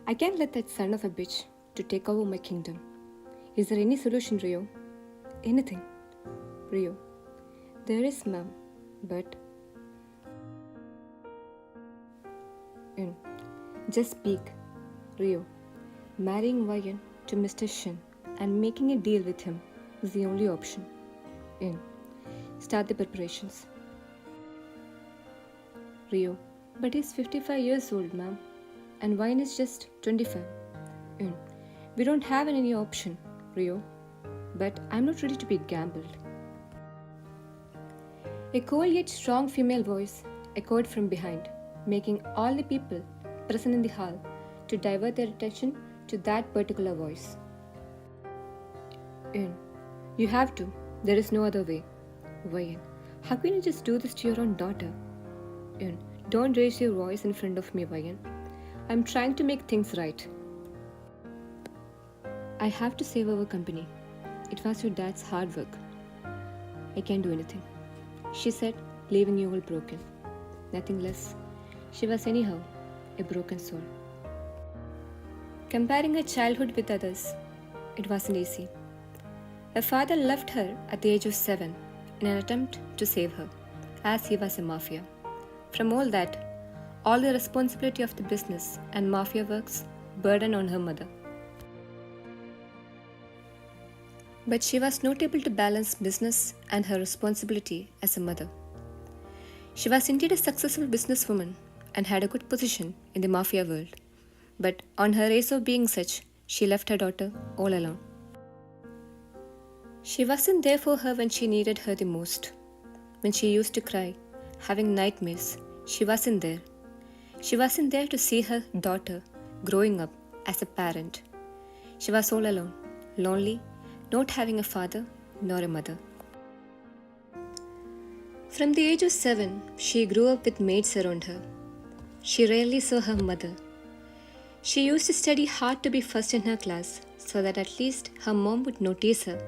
I can't let that son of a bitch to take over my kingdom. Is there any solution, Rio? Anything? Rio. There is, ma'am, but... In. Just speak. Rio. Marrying Vayan to Mr. Shin and making a deal with him is the only option. In. Start the preparations. Rio. But he's 55 years old, ma'am, and Vayan is just 25. In. We don't have any option, Rio, but I'm not ready to be gambled. A cold yet strong female voice echoed from behind, making all the people present in the hall to divert their attention to that particular voice. In. You have to. There is no other way. Vayan, how can you just do this to your own daughter? In. Don't raise your voice in front of me, Vayan. I'm trying to make things right. I have to save our company. It was your dad's hard work. I can't do anything, she said, leaving you all broken. Nothing less. She was anyhow a broken soul. Comparing her childhood with others, it wasn't easy. Her father left her at the age of 7 in an attempt to save her, as he was a mafia. From all that, all the responsibility of the business and mafia works burdened on her mother. But she was not able to balance business and her responsibility as a mother. She was indeed a successful businesswoman and had a good position in the mafia world. But on her race of being such, she left her daughter all alone. She wasn't there for her when she needed her the most. When she used to cry, having nightmares, she wasn't there. She wasn't there to see her daughter growing up as a parent. She was all alone, lonely, not having a father nor a mother. From the age of 7, she grew up with maids around her. She rarely saw her mother. She used to study hard to be first in her class so that at least her mom would notice her.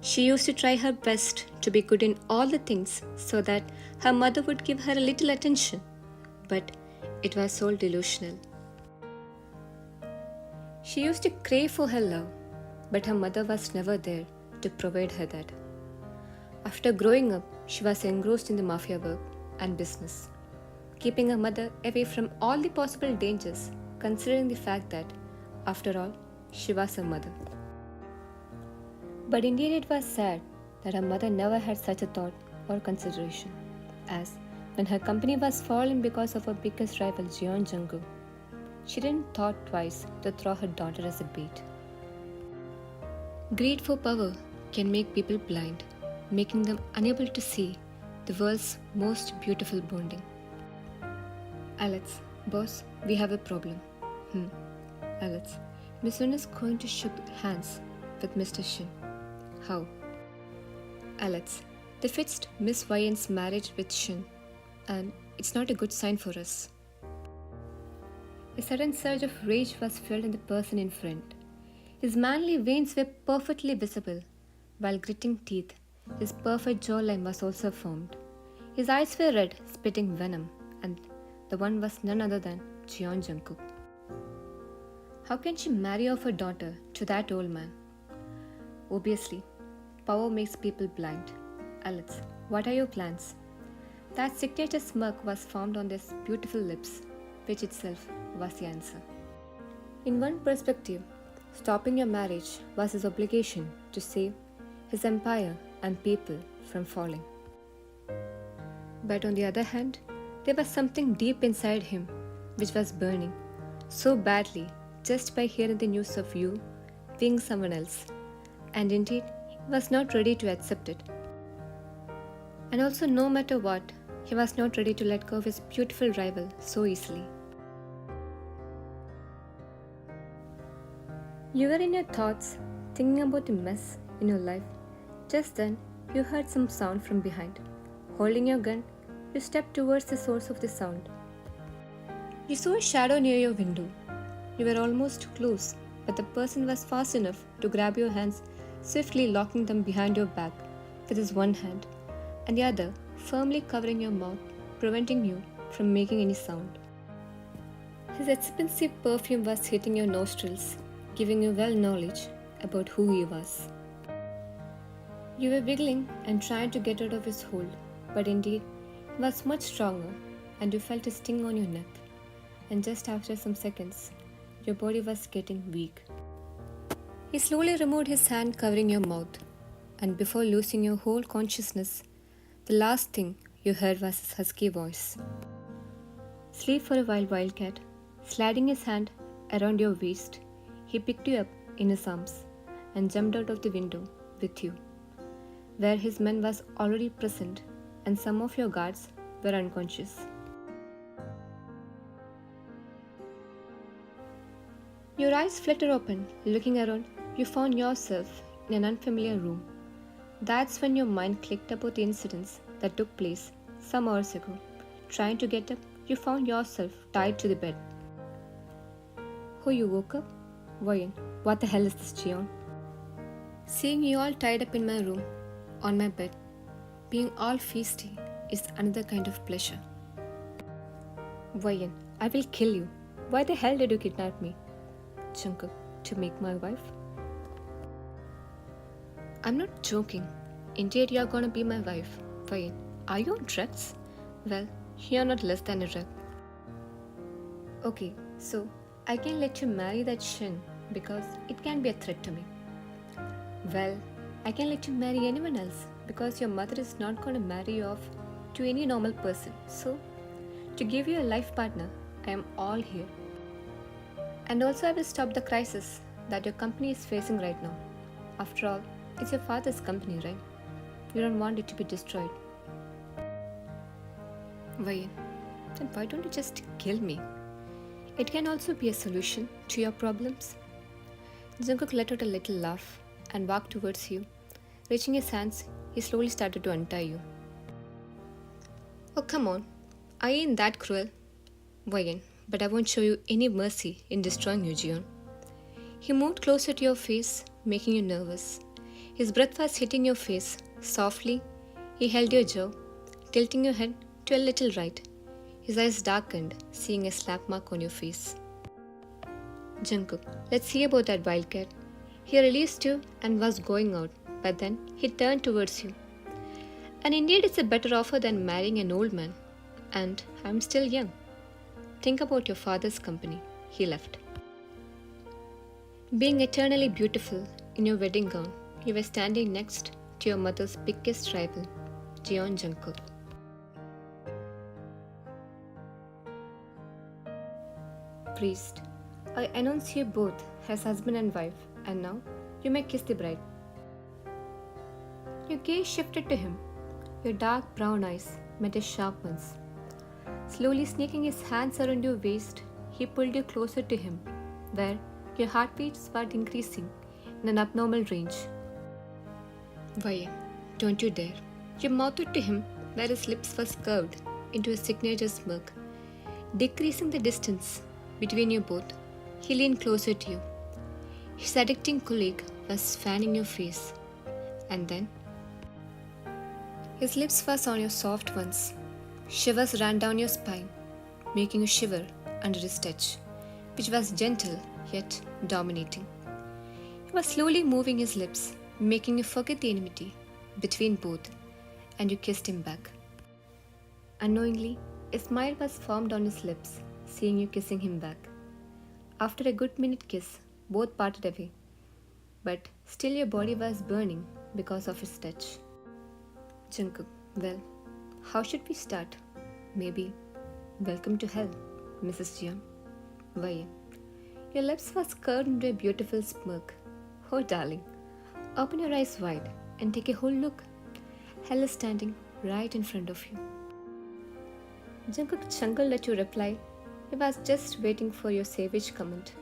She used to try her best to be good in all the things so that her mother would give her a little attention. But it was all delusional. She used to crave for her love, but her mother was never there to provide her that. After growing up, she was engrossed in the mafia work and business, keeping her mother away from all the possible dangers, considering the fact that, after all, she was her mother. But indeed it was sad that her mother never had such a thought or consideration, as when her company was falling because of her biggest rival Jeon Jungkook, she didn't thought twice to throw her daughter as a bait. Greed for power can make people blind, making them unable to see the world's most beautiful bonding. Alex, boss, we have a problem. Alex, Miss Sun is going to shake hands with Mr. Shin. How? Alex, they fixed Miss Vayan's marriage with Shin, and it's not a good sign for us. A sudden surge of rage was felt in the person in front. His manly veins were perfectly visible, while gritting teeth, his perfect jawline was also formed. His eyes were red, spitting venom, and the one was none other than Jeon Jungkook. How can she marry off her daughter to that old man? Obviously, power makes people blind. Alex, what are your plans? That signature smirk was formed on their beautiful lips, which itself was the answer. In one perspective, stopping your marriage was his obligation to save his empire and people from falling. But on the other hand, there was something deep inside him which was burning so badly just by hearing the news of you being someone else, and indeed he was not ready to accept it. And also, no matter what, he was not ready to let go of his beautiful rival so easily. You were in your thoughts, thinking about the mess in your life. Just then, you heard some sound from behind. Holding your gun, you stepped towards the source of the sound. You saw a shadow near your window. You were almost close, but the person was fast enough to grab your hands, swiftly locking them behind your back with his one hand, and the other firmly covering your mouth, preventing you from making any sound. His expensive perfume was hitting your nostrils, giving you well knowledge about who he was. You were wiggling and trying to get out of his hold, but indeed, he was much stronger, and you felt a sting on your neck. And just after some seconds, your body was getting weak. He slowly removed his hand covering your mouth, and before losing your whole consciousness, the last thing you heard was his husky voice. Sleep for a while, Wildcat. Sliding his hand around your waist, he picked you up in his arms and jumped out of the window with you, where his men was already present and some of your guards were unconscious. Your eyes flutter open, looking around, you found yourself in an unfamiliar room. That's when your mind clicked about the incidents that took place some hours ago. Trying to get up, you found yourself tied to the bed. Oh, you woke up? Why, what the hell is this, Jeon? Seeing you all tied up in my room, on my bed, being all feisty is another kind of pleasure. Why, I will kill you. Why the hell did you kidnap me? Jungkook, to make my wife? I'm not joking. Indeed, you're gonna be my wife. Why, are you on drugs? Well, you're not less than a drug. Okay, so I can let you marry that Shin because it can be a threat to me. Well, I can let you marry anyone else because your mother is not going to marry you off to any normal person. So, to give you a life partner, I am all here. And also, I will stop the crisis that your company is facing right now. After all, it's your father's company, right? You don't want it to be destroyed. Why? Then why don't you just kill me? It can also be a solution to your problems. Jungkook let out a little laugh and walked towards you. Reaching his hands, he slowly started to untie you. Oh, come on. I ain't that cruel. Why, but I won't show you any mercy in destroying you, Jeon. He moved closer to your face, making you nervous. His breath was hitting your face. Softly, he held your jaw, tilting your head to a little right. His eyes darkened, seeing a slap mark on your face. Jungkook, let's see about that wildcat. He released you and was going out, but then he turned towards you. And indeed, it's a better offer than marrying an old man. And I'm still young. Think about your father's company. He left. Being eternally beautiful in your wedding gown, you were standing next to your mother's biggest rival, Jeon Jungkook. Priest, I announce you both as husband and wife, and now you may kiss the bride. Your gaze shifted to him. Your dark brown eyes met his sharp ones. Slowly sneaking his hands around your waist, he pulled you closer to him, where your heartbeats were increasing in an abnormal range. Why, don't you dare. You mouthed to him where his lips were curved into a signature smirk. Decreasing the distance between you both, he leaned closer to you. His addicting colleague was fanning your face, and then his lips was on your soft ones. Shivers ran down your spine, making you shiver under his touch, which was gentle yet dominating. He was slowly moving his lips, making you forget the enmity between both, and you kissed him back. Unknowingly, a smile was formed on his lips, seeing you kissing him back. After a good minute kiss, both parted away, but still your body was burning because of his touch. Jungkook, well, how should we start? Maybe, welcome to hell, Mrs. Jeon. Why? Your lips was curved into a beautiful smirk. Oh, darling, open your eyes wide and take a whole look. Hell is standing right in front of you. Jungkook chuckled at your reply. He was just waiting for your savage comment.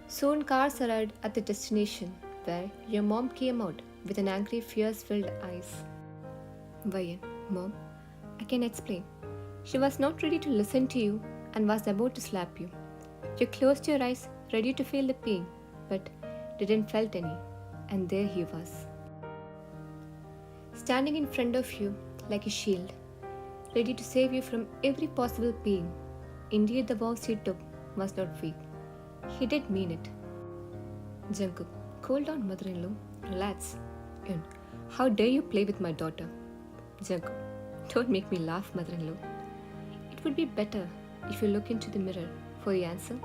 Soon cars arrived at the destination, where your mom came out with an angry, fear-filled eyes. Why, Mom, I can explain. She was not ready to listen to you and was about to slap you. You closed your eyes, ready to feel the pain, but didn't felt any, and there he was, standing in front of you like a shield, ready to save you from every possible pain. Indeed, the vows he took was not weak. He did mean it. Jungkook, cool down, mother-in-law. Relax. Yun, how dare you play with my daughter? Jungkook, don't make me laugh, mother-in-law. It would be better if you look into the mirror for the answer.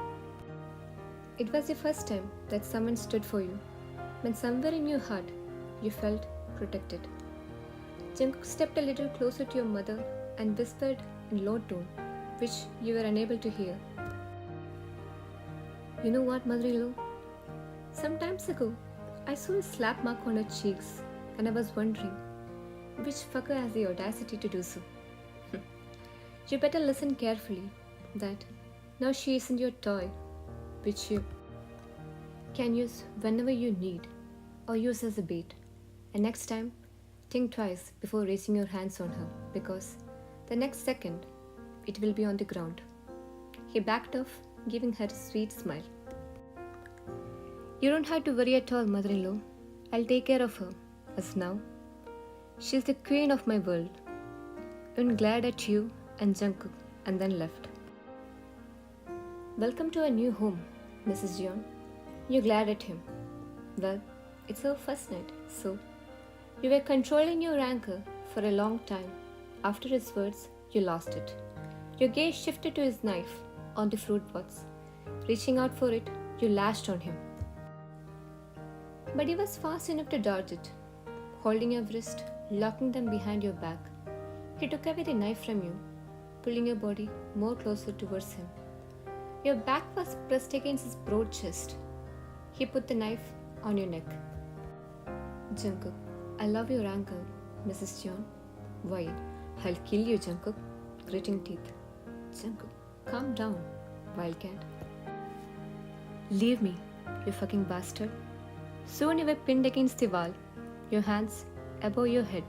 It was the first time that someone stood for you, when somewhere in your heart you felt protected. Jungkook stepped a little closer to your mother and whispered in low tone, which you were unable to hear. You know what, mother-in-law? Some times ago, I saw a slap mark on her cheeks, and I was wondering, which fucker has the audacity to do so? You better listen carefully, that now she isn't your toy, which you can use whenever you need, or use as a bait. And next time, think twice before raising your hands on her, because the next second, it will be on the ground. He backed off, giving her a sweet smile. You don't have to worry at all, mother-in-law. I'll take care of her, as now. She's the queen of my world. I'm glad at you and Jungkook, and then left. Welcome to our new home, Mrs. Jeon. You're glad at him. Well, it's our first night, so you were controlling your anger for a long time. After his words, you lost it. Your gaze shifted to his knife on the fruit pots. Reaching out for it, you lashed on him. But he was fast enough to dodge it. Holding your wrist, locking them behind your back, he took away the knife from you, pulling your body more closer towards him. Your back was pressed against his broad chest. He put the knife on your neck. Jungkook, I love your anger, Mrs. Jeon. Why? I'll kill you, Jungkook. Gritting teeth. Jungkook, calm down, wildcat. Leave me, you fucking bastard. Soon you were pinned against the wall, your hands above your head,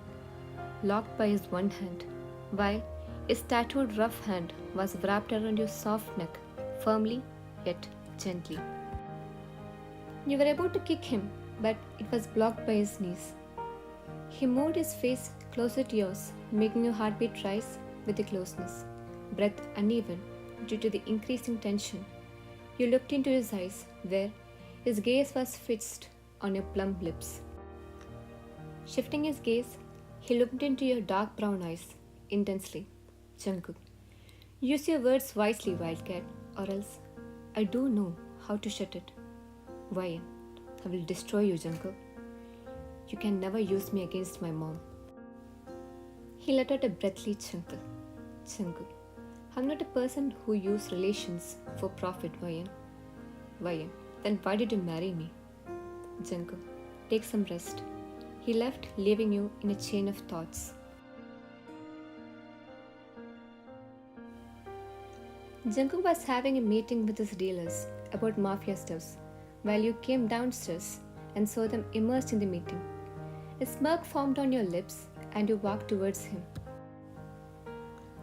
locked by his one hand, while his tattooed rough hand was wrapped around your soft neck, firmly yet gently. You were about to kick him, but it was blocked by his knees. He moved his face closer to yours, making your heartbeat rise with the closeness, breath uneven due to the increasing tension. You looked into his eyes, where his gaze was fixed on your plump lips. Shifting his gaze, he looked into your dark brown eyes intensely. Jungkook, use your words wisely, wildcat, or else I do know how to shut it. Why? I will destroy you, Jungkook. You can never use me against my mom. He let out a breathy chuckle. Jungkook, I'm not a person who uses relations for profit, Vayan. Vayan, then why did you marry me? Jungkook, take some rest. He left, leaving you in a chain of thoughts. Jungkook was having a meeting with his dealers about mafia stuffs while you came downstairs and saw them immersed in the meeting. A smirk formed on your lips and you walked towards him.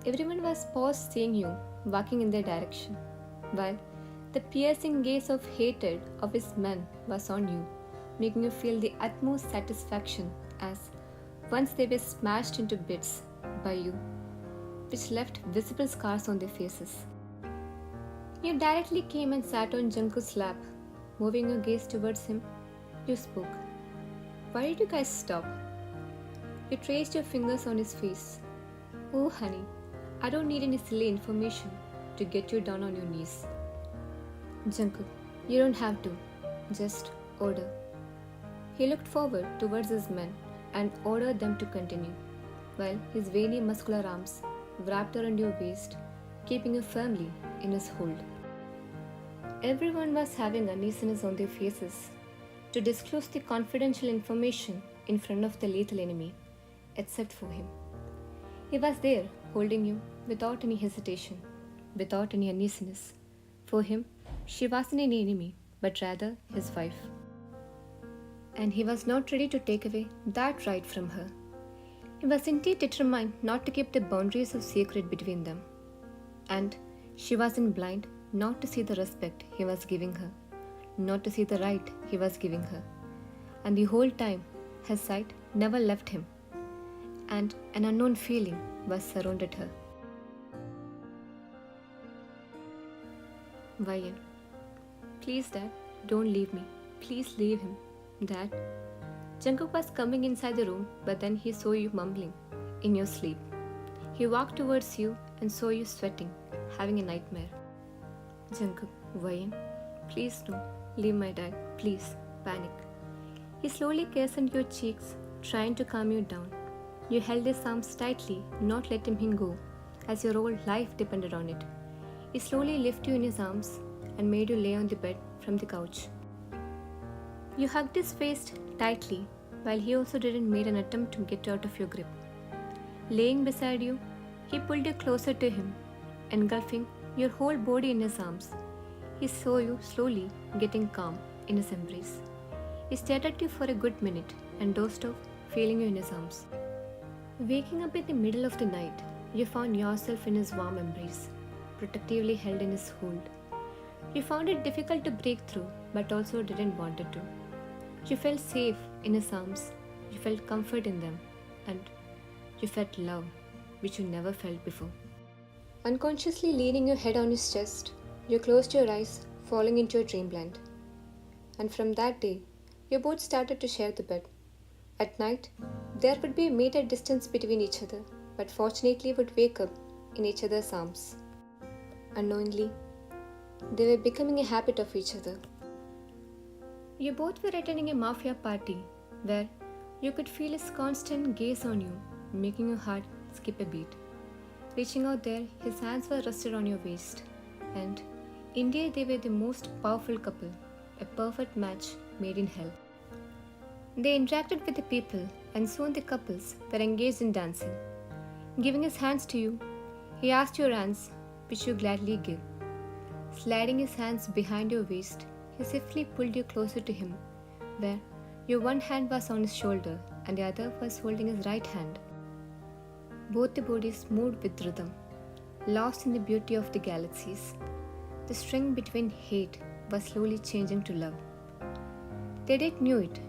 Everyone was paused seeing you walking in their direction, while the piercing gaze of hatred of his men was on you, making you feel the utmost satisfaction as once they were smashed into bits by you, which left visible scars on their faces. You directly came and sat on Jungkook's lap. Moving your gaze towards him, you spoke. Why did you guys stop? You traced your fingers on his face. Oh honey, I don't need any silly information to get you down on your knees. Jungkook, you don't have to. Just order. He looked forward towards his men and ordered them to continue, while his veiny muscular arms wrapped around your waist, keeping you firmly in his hold. Everyone was having uneasiness on their faces to disclose the confidential information in front of the lethal enemy, except for him. He was there, holding you without any hesitation, without any uneasiness. For him, she wasn't an enemy, but rather his wife. And he was not ready to take away that right from her. He was indeed determined not to keep the boundaries of secret between them. And she wasn't blind not to see the respect he was giving her, not to see the right he was giving her. And the whole time, her sight never left him, and an unknown feeling was surrounded her. Vayan. Please, Dad, don't leave me. Please leave him. Dad. Jungkook was coming inside the room, but then he saw you mumbling in your sleep. He walked towards you and saw you sweating, having a nightmare. Jungkook, Vayan, please no, leave my dad, please, panic. He slowly kissed your cheeks, trying to calm you down. You held his arms tightly, not letting him go, as your whole life depended on it. He slowly lifted you in his arms and made you lay on the bed from the couch. You hugged his face tightly, while he also didn't make an attempt to get out of your grip. Laying beside you, he pulled you closer to him, engulfing your whole body in his arms. He saw you slowly getting calm in his embrace. He stared at you for a good minute and dozed off, feeling you in his arms. Waking up in the middle of the night, you found yourself in his warm embrace, protectively held in his hold. You found it difficult to break through, but also didn't want it to. You felt safe in his arms, you felt comfort in them, and you felt love, which you never felt before. Unconsciously leaning your head on his chest, you closed your eyes, falling into a dreamland. And from that day, you both started to share the bed. At night, there would be a meter distance between each other, but fortunately would wake up in each other's arms. Unknowingly, they were becoming a habit of each other. You both were attending a mafia party where you could feel his constant gaze on you, making your heart skip a beat. Reaching out there, his hands were rested on your waist, and indeed they were the most powerful couple, a perfect match made in hell. They interacted with the people, and soon the couples were engaged in dancing. Giving his hands to you, he asked your hands, which you gladly gave. Sliding his hands behind your waist, he swiftly pulled you closer to him, where your one hand was on his shoulder and the other was holding his right hand. Both the bodies moved with rhythm, lost in the beauty of the galaxies. The string between hate was slowly changing to love. They didn't knew it.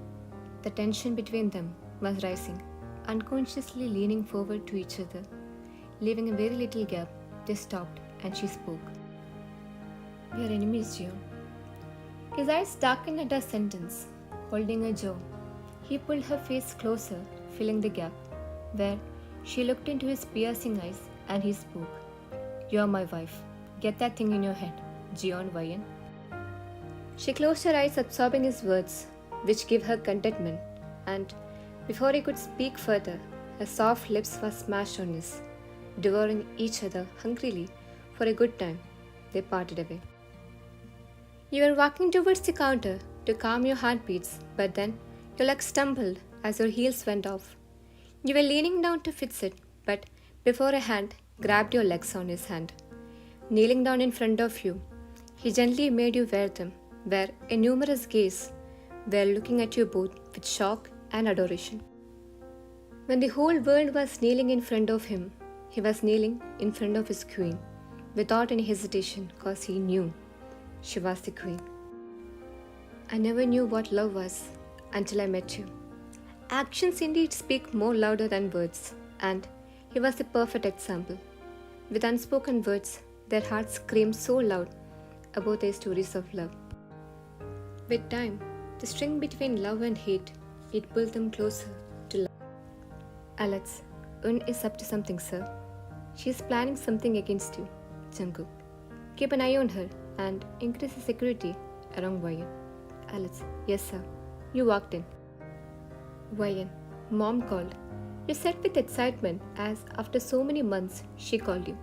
The tension between them was rising, unconsciously leaning forward to each other. Leaving a very little gap, they stopped and she spoke. "We are enemies, Jeon." His eyes darkened at her sentence. Holding her jaw, he pulled her face closer, filling the gap, where she looked into his piercing eyes and he spoke. "You are my wife. Get that thing in your head, Jeon Vayan." She closed her eyes, absorbing his words, which gave her contentment, and before he could speak further, her soft lips were smashed on his. Devouring each other hungrily for a good time, they parted away. You were walking towards the counter to calm your heartbeats, but then your leg stumbled as your heels went off. You were leaning down to fix it, but before a hand grabbed your legs on his hand. Kneeling down in front of you, he gently made you wear them, where a numerous gaze were looking at you both with shock and adoration. When the whole world was kneeling in front of him, he was kneeling in front of his queen, without any hesitation, cause he knew she was the queen. I never knew what love was until I met you. Actions indeed speak more louder than words, and he was the perfect example. With unspoken words, their hearts screamed so loud about their stories of love. With time, the string between love and hate, it pulled them closer to love. Alex, Un is up to something, sir. She is planning something against you, Jungkook. Keep an eye on her and increase the security around Vayan. Alex, yes, sir. You walked in. Vayan, Mom called. You said with excitement as after so many months she called you.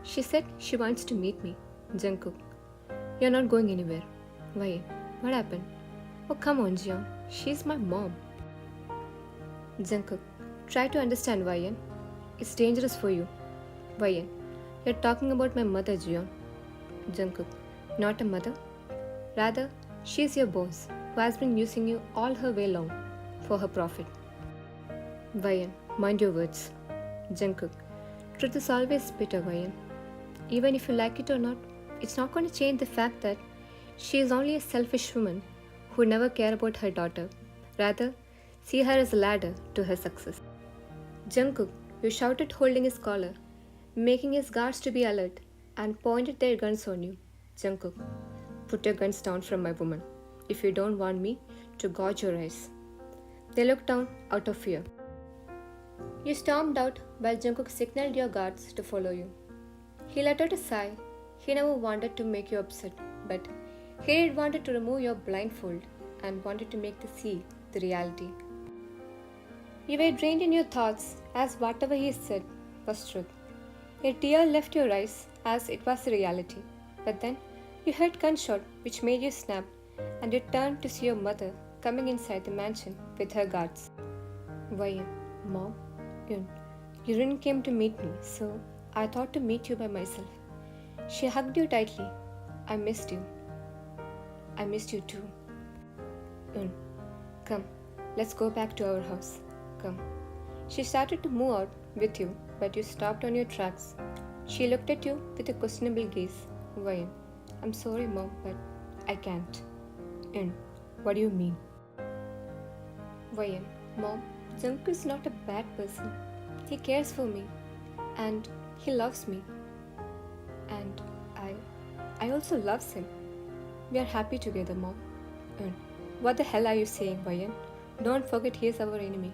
She said she wants to meet me, Jungkook. You're not going anywhere. Vayan, what happened? Oh, come on, Jeon. She's my mom. Jungkook, try to understand, Vayan. It's dangerous for you. Vayan, you're talking about my mother, Jeon. Jungkook, not a mother. Rather, she's your boss who has been using you all her way long for her profit. Vayan, mind your words. Jungkook, truth is always bitter, Vayan. Even if you like it or not, it's not going to change the fact that she is only a selfish woman who never cared about her daughter. Rather, see her as a ladder to her success. Jungkook, you shouted, holding his collar, making his guards to be alert, and pointed their guns on you. Jungkook, put your guns down from my woman, if you don't want me to gouge your eyes. They looked down out of fear. You stormed out while Jungkook signaled your guards to follow you. He let out a sigh. He never wanted to make you upset, but he did wanted to remove your blindfold and wanted to make the see the reality. You were drained in your thoughts as whatever he said was truth. A tear left your eyes as it was a reality, but then you heard gunshot which made you snap, and you turned to see your mother coming inside the mansion with her guards. Why, Mom? You didn't came to meet me, so I thought to meet you by myself. She hugged you tightly. I missed you. I missed you too. Come, let's go back to our house. Come. She started to move out with you, but you stopped on your tracks. She looked at you with a questionable gaze. Why? I'm sorry, Mom, but I can't. What do you mean? Why, Mom, Jungkook is not a bad person. He cares for me, and he loves me. And I also loves him. We are happy together, Mom. What the hell are you saying, Vayan? Don't forget he is our enemy.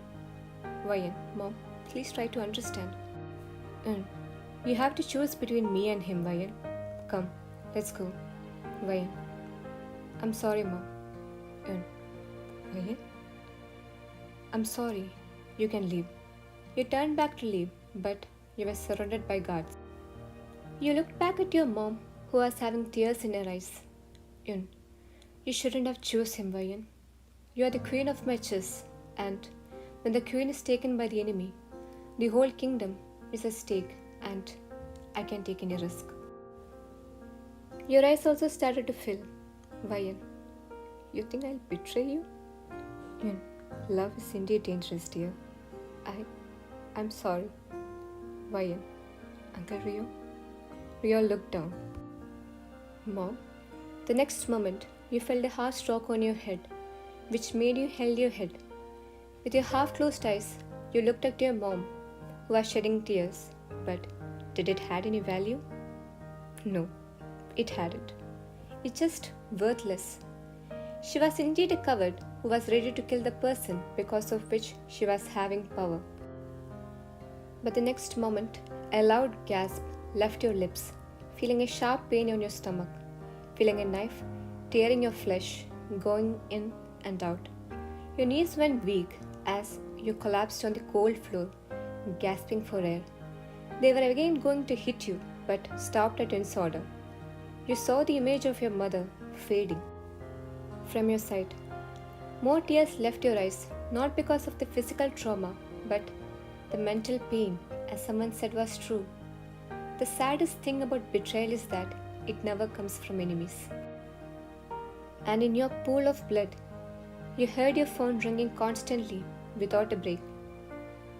Vayan, Mom, please try to understand. You have to choose between me and him, Vayan. Come, let's go. Vayan. I'm sorry, Mom. Vayan? I'm sorry. You can leave. You turned back to leave, but you were surrounded by guards. You looked back at your mom, who was having tears in her eyes. You shouldn't have chose him, Vayan. You are the queen of my chess, and when the queen is taken by the enemy, the whole kingdom is at stake, and I can't take any risk. Your eyes also started to fill. Vayan, you think I'll betray you? Love is indeed dangerous, dear. I'm sorry. Vayan, Uncle Rio? Rio looked down. Mom? The next moment, you felt a harsh stroke on your head, which made you hold your head. With your half-closed eyes, you looked at your mom, who was shedding tears. But did it had any value? No, it hadn't. It's just worthless. She was indeed a coward who was ready to kill the person because of which she was having power. But the next moment, a loud gasp left your lips, feeling a sharp pain on your stomach, feeling a knife tearing your flesh, going in and out. Your knees went weak as you collapsed on the cold floor, gasping for air. They were again going to hit you, but stopped at disorder. You saw the image of your mother fading from your sight. More tears left your eyes, not because of the physical trauma, but the mental pain, as someone said was true. The saddest thing about betrayal is that it never comes from enemies. And in your pool of blood, you heard your phone ringing constantly without a break.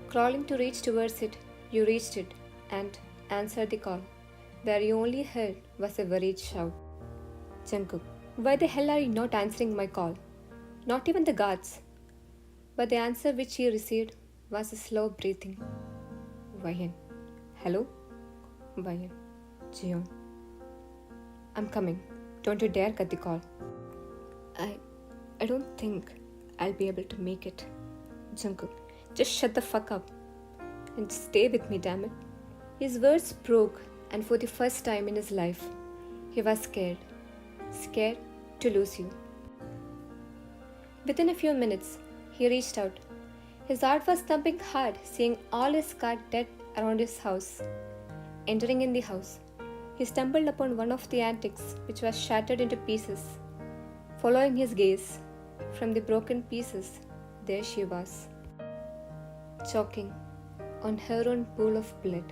Crawling to reach towards it, you reached it and answered the call, where you only heard was a worried shout. Jungkook, why the hell are you not answering my call? Not even the guards. But the answer which he received was a slow breathing. Vayan. Hello? Vayan. Jeon. I'm coming. Don't you dare cut the call. I don't think I'll be able to make it. Jungkook, just shut the fuck up and stay with me, damn it. His words broke, and for the first time in his life, he was scared. Scared to lose you. Within a few minutes, he reached out. His heart was thumping hard, seeing all his guard dead around his house. Entering in the house, he stumbled upon one of the antiques, which was shattered into pieces. Following his gaze, from the broken pieces, there she was, choking on her own pool of blood.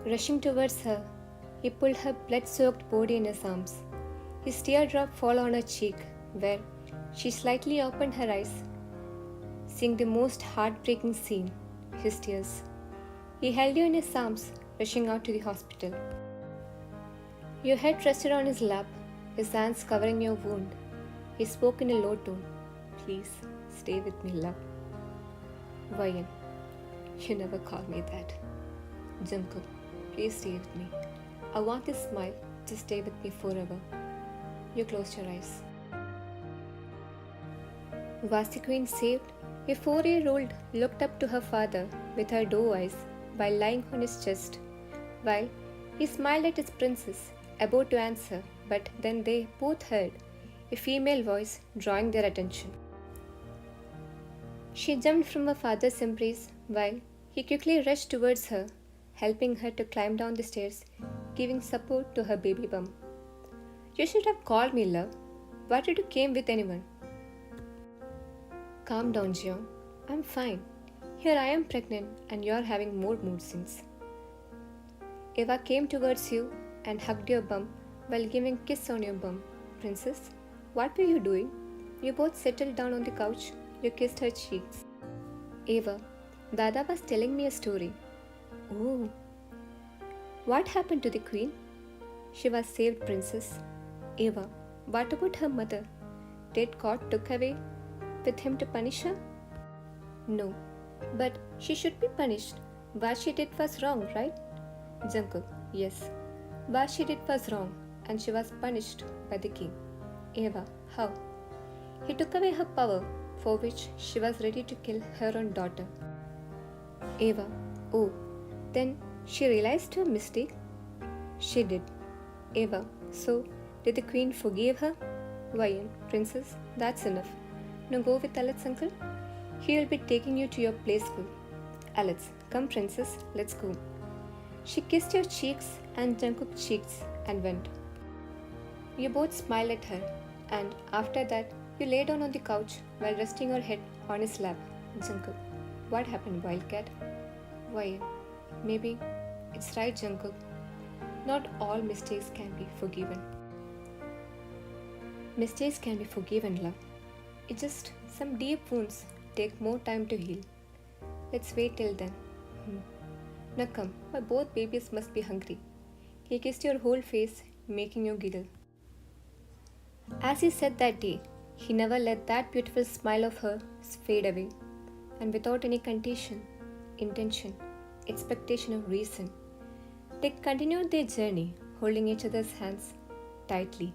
Rushing towards her, he pulled her blood-soaked body in his arms. His teardrop fell on her cheek, where she slightly opened her eyes, seeing the most heartbreaking scene, his tears. He held you in his arms, rushing out to the hospital. Your head rested on his lap, his hands covering your wound. He spoke in a low tone. Please, stay with me, love. Vayan, you never called me that. Jungkook, please stay with me. I want this smile Just stay with me forever. You closed your eyes. Was the queen saved? A 4-year-old looked up to her father with her doe eyes while lying on his chest, while he smiled at his princess, about to answer, but then they both heard a female voice drawing their attention. She jumped from her father's embrace while he quickly rushed towards her, helping her to climb down the stairs, giving support to her baby bump. You should have called me, love. Why did you came with anyone? Calm down, Jeon. I'm fine. Here I am pregnant and you're having more mood swings. Eva came towards you and hugged your bum while giving a kiss on your bum. Princess, what were you doing? You both settled down on the couch. You kissed her cheeks. Eva, Dada was telling me a story. Oh. What happened to the queen? She was saved, princess. Eva, what about her mother? Did God took away with him to punish her? No, but she should be punished. What she did was wrong, right? Jungkook, yes. What she did was wrong and she was punished by the king. Eva, how? He took away her power, for which she was ready to kill her own daughter. Eva, oh, then she realized her mistake? She did. Eva, so did the queen forgive her? Why, princess, that's enough. Now go with Alex, uncle. He will be taking you to your play school. Alex, come princess, let's go. She kissed your cheeks and Jungkook's cheeks and went. You both smiled at her, and after that, you lay down on the couch while resting your head on his lap. Jungkook, what happened, Wildcat? Why, maybe it's right, Jungkook. Not all mistakes can be forgiven. Mistakes can be forgiven, love. It's just some deep wounds take more time to heal. Let's wait till then. Now come, my both babies must be hungry. He kissed your whole face, making you giggle. As he said that day, he never let that beautiful smile of hers fade away, and without any condition, intention, expectation or reason, they continued their journey, holding each other's hands tightly.